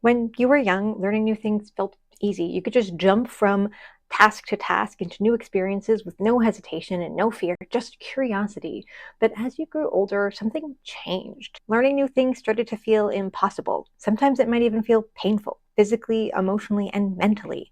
When you were young, learning new things felt easy. You could just jump from task to task into new experiences with no hesitation and no fear, just curiosity. But as you grew older, something changed. Learning new things started to feel impossible. Sometimes it might even feel painful, physically, emotionally, and mentally.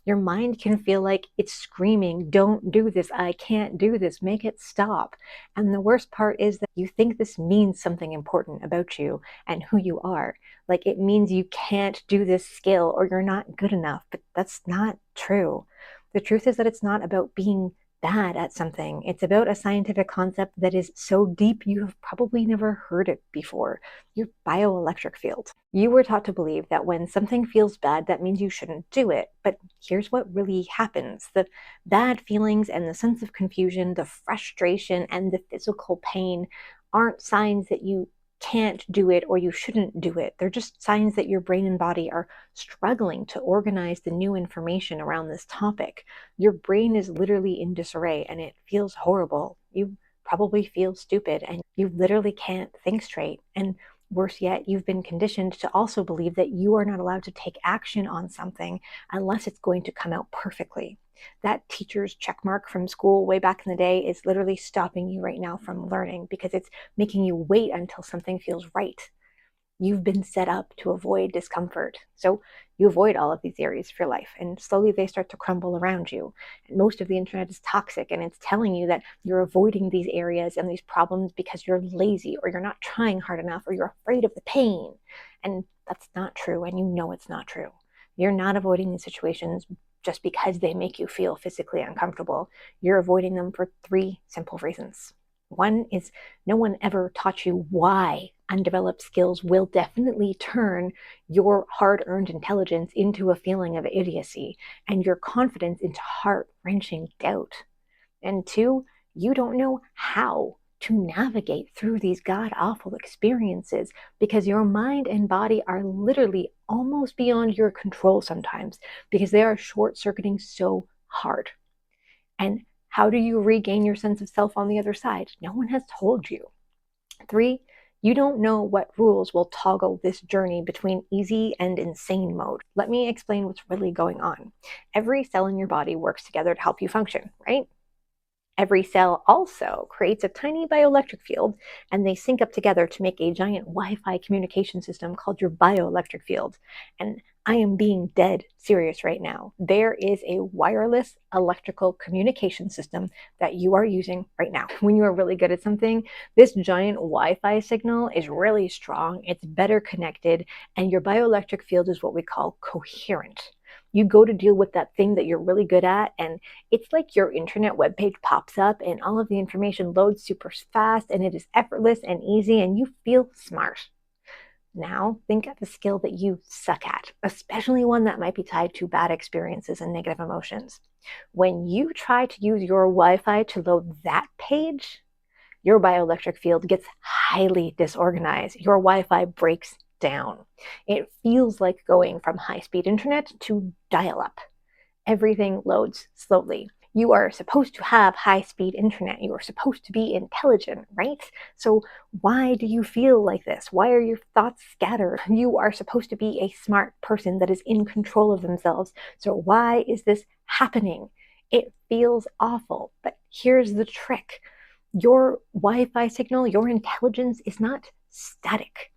Your mind can feel like it's screaming, "Don't do this. I can't do this. Make it stop." And the worst part is that you think this means something important about you and who you are. Like it means you can't do this skill or you're not good enough, but that's not true. The truth is that it's not about being bad at something. It's about a scientific concept that is so deep you have probably never heard it before. Your bioelectric field. You were taught to believe that when something feels bad, that means you shouldn't do it. But here's what really happens. The bad feelings and the sense of confusion, the frustration and the physical pain aren't signs that you can't do it or you shouldn't do it. They're just signs that your brain and body are struggling to organize the new information around this topic. Your brain is literally in disarray and it feels horrible. You probably feel stupid and you literally can't think straight. And worse yet, you've been conditioned to also believe that you are not allowed to take action on something unless it's going to come out perfectly. That teacher's check mark from school way back in the day is literally stopping you right now from learning because it's making you wait until something feels right. You've been set up to avoid discomfort. So you avoid all of these areas of your life, and slowly they start to crumble around you. And most of the internet is toxic, and it's telling you that you're avoiding these areas and these problems because you're lazy, or you're not trying hard enough, or you're afraid of the pain. And that's not true, and you know it's not true. You're not avoiding these situations just because they make you feel physically uncomfortable. You're avoiding them for three simple reasons. One is no one ever taught you why undeveloped skills will definitely turn your hard earned intelligence into a feeling of idiocy and your confidence into heart wrenching doubt. And two, you don't know how to navigate through these god awful experiences because your mind and body are literally almost beyond your control sometimes because they are short circuiting so hard. And how do you regain your sense of self on the other side? No one has told you. Three, you don't know what rules will toggle this journey between easy and insane mode. Let me explain what's really going on. Every cell in your body works together to help you function, right? Every cell also creates a tiny bioelectric field, and they sync up together to make a giant Wi-Fi communication system called your bioelectric field. And I am being dead serious right now. There is a wireless electrical communication system that you are using right now. When you are really good at something, this giant Wi-Fi signal is really strong, it's better connected, and your bioelectric field is what we call coherent. You go to deal with that thing that you're really good at, and it's like your internet webpage pops up and all of the information loads super fast and it is effortless and easy and you feel smart. Now, think of a skill that you suck at, especially one that might be tied to bad experiences and negative emotions. When you try to use your Wi Fi to load that page, your bioelectric field gets highly disorganized. Your Wi Fi breaks down. It feels like going from high speed internet to dial up. Everything loads slowly. You are supposed to have high-speed internet. You are supposed to be intelligent, right? So why do you feel like this? Why are your thoughts scattered? You are supposed to be a smart person that is in control of themselves. So why is this happening? It feels awful, but here's the trick. Your Wi-Fi signal, your intelligence is not static.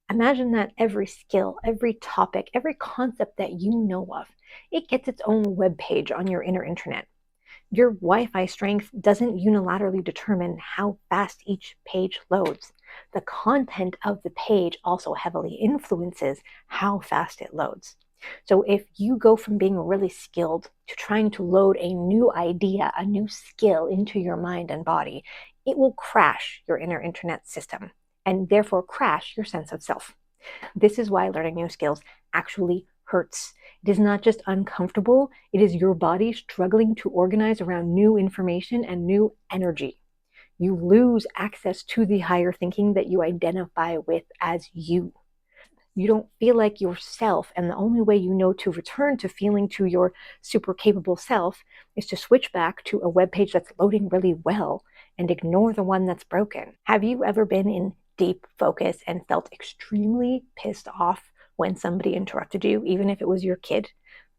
Imagine that every skill, every topic, every concept that you know of, it gets its own web page on your inner internet. Your Wi-Fi strength doesn't unilaterally determine how fast each page loads. The content of the page also heavily influences how fast it loads. So if you go from being really skilled to trying to load a new idea, a new skill into your mind and body, it will crash your inner internet system and therefore crash your sense of self. This is why learning new skills actually hurts. It is not just uncomfortable, it is your body struggling to organize around new information and new energy. You lose access to the higher thinking that you identify with as you. You don't feel like yourself, and the only way you know to return to feeling to your super capable self is to switch back to a web page that's loading really well and ignore the one that's broken. Have you ever been in deep focus and felt extremely pissed off when somebody interrupted you, even if it was your kid.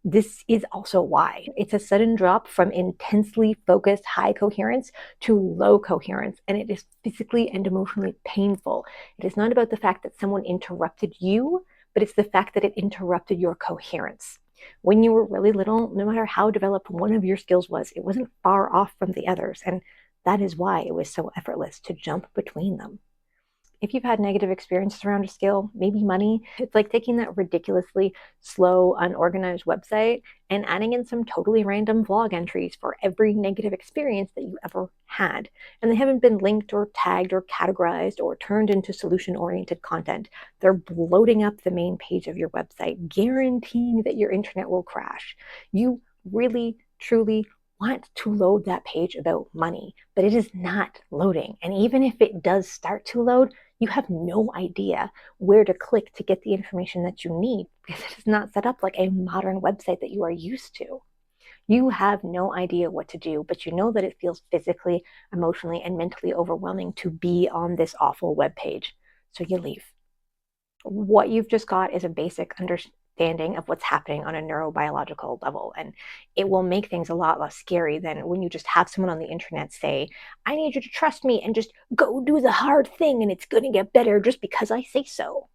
This is also why. It's a sudden drop from intensely focused high coherence to low coherence, and it is physically and emotionally painful. It is not about the fact that someone interrupted you, but it's the fact that it interrupted your coherence. When you were really little, no matter how developed one of your skills was, it wasn't far off from the others, and that is why it was so effortless to jump between them. If you've had negative experiences around a skill, maybe money, it's like taking that ridiculously slow, unorganized website and adding in some totally random vlog entries for every negative experience that you ever had. And they haven't been linked or tagged or categorized or turned into solution-oriented content. They're bloating up the main page of your website, guaranteeing that your internet will crash. You really, truly want to load that page about money, but it is not loading. And even if it does start to load, you have no idea where to click to get the information that you need because it is not set up like a modern website that you are used to. You have no idea what to do, but you know that it feels physically, emotionally, and mentally overwhelming to be on this awful web page. So you leave. What you've just got is a basic understanding of what's happening on a neurobiological level, and it will make things a lot less scary than when you just have someone on the internet say, I need you to trust me and just go do the hard thing and it's going to get better just because I say so.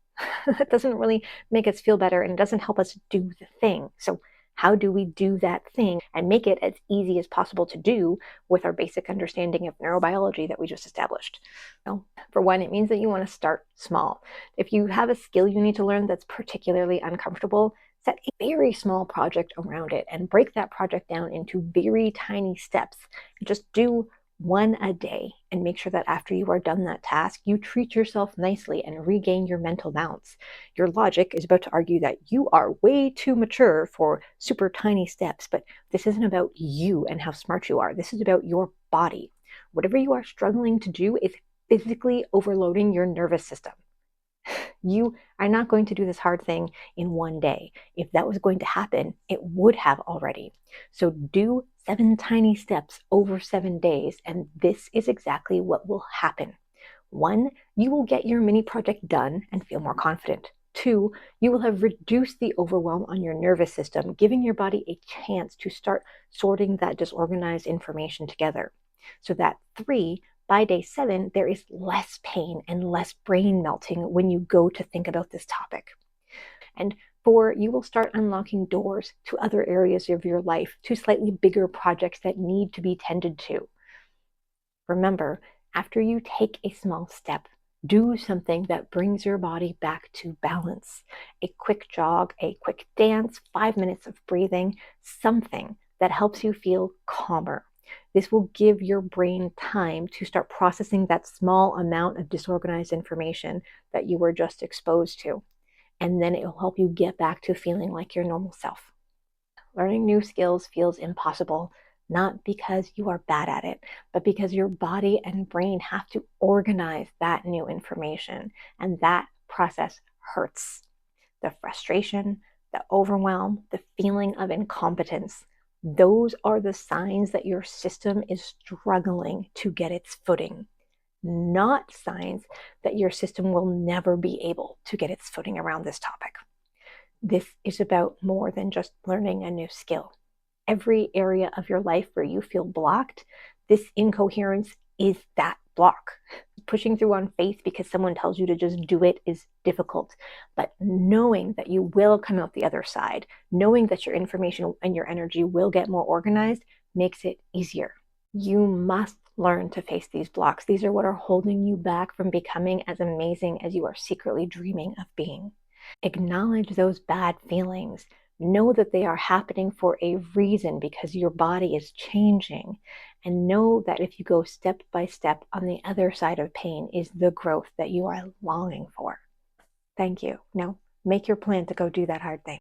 That doesn't really make us feel better, and it doesn't help us do the thing. So how do we do that thing and make it as easy as possible to do with our basic understanding of neurobiology that we just established? Well, for one, it means that you want to start small. If you have a skill you need to learn that's particularly uncomfortable, set a very small project around it and break that project down into very tiny steps. Just do one a day and make sure that after you are done that task, you treat yourself nicely and regain your mental balance. Your logic is about to argue that you are way too mature for super tiny steps, but this isn't about you and how smart you are. This is about your body. Whatever you are struggling to do is physically overloading your nervous system. You are not going to do this hard thing in one day. If that was going to happen, it would have already. So do 7 tiny steps over 7 days, and this is exactly what will happen. 1, you will get your mini project done and feel more confident. 2, you will have reduced the overwhelm on your nervous system, giving your body a chance to start sorting that disorganized information together. So that 3, by day 7, there is less pain and less brain melting when you go to think about this topic. And 4, you will start unlocking doors to other areas of your life, to slightly bigger projects that need to be tended to. Remember, after you take a small step, do something that brings your body back to balance. A quick jog, a quick dance, 5 minutes of breathing, something that helps you feel calmer. This will give your brain time to start processing that small amount of disorganized information that you were just exposed to. And then it will help you get back to feeling like your normal self. Learning new skills feels impossible, not because you are bad at it, but because your body and brain have to organize that new information. And that process hurts. The frustration, the overwhelm, the feeling of incompetence, those are the signs that your system is struggling to get its footing, not signs that your system will never be able to get its footing around this topic. This is about more than just learning a new skill. Every area of your life where you feel blocked, this incoherence is that block. Pushing through on faith because someone tells you to just do it is difficult, but knowing that you will come out the other side, knowing that your information and your energy will get more organized, makes it easier. You must learn to face these blocks. These are what are holding you back from becoming as amazing as you are secretly dreaming of being. Acknowledge those bad feelings. Know that they are happening for a reason because your body is changing. And know that if you go step by step on the other side of pain is the growth that you are longing for. Thank you. Now, make your plan to go do that hard thing.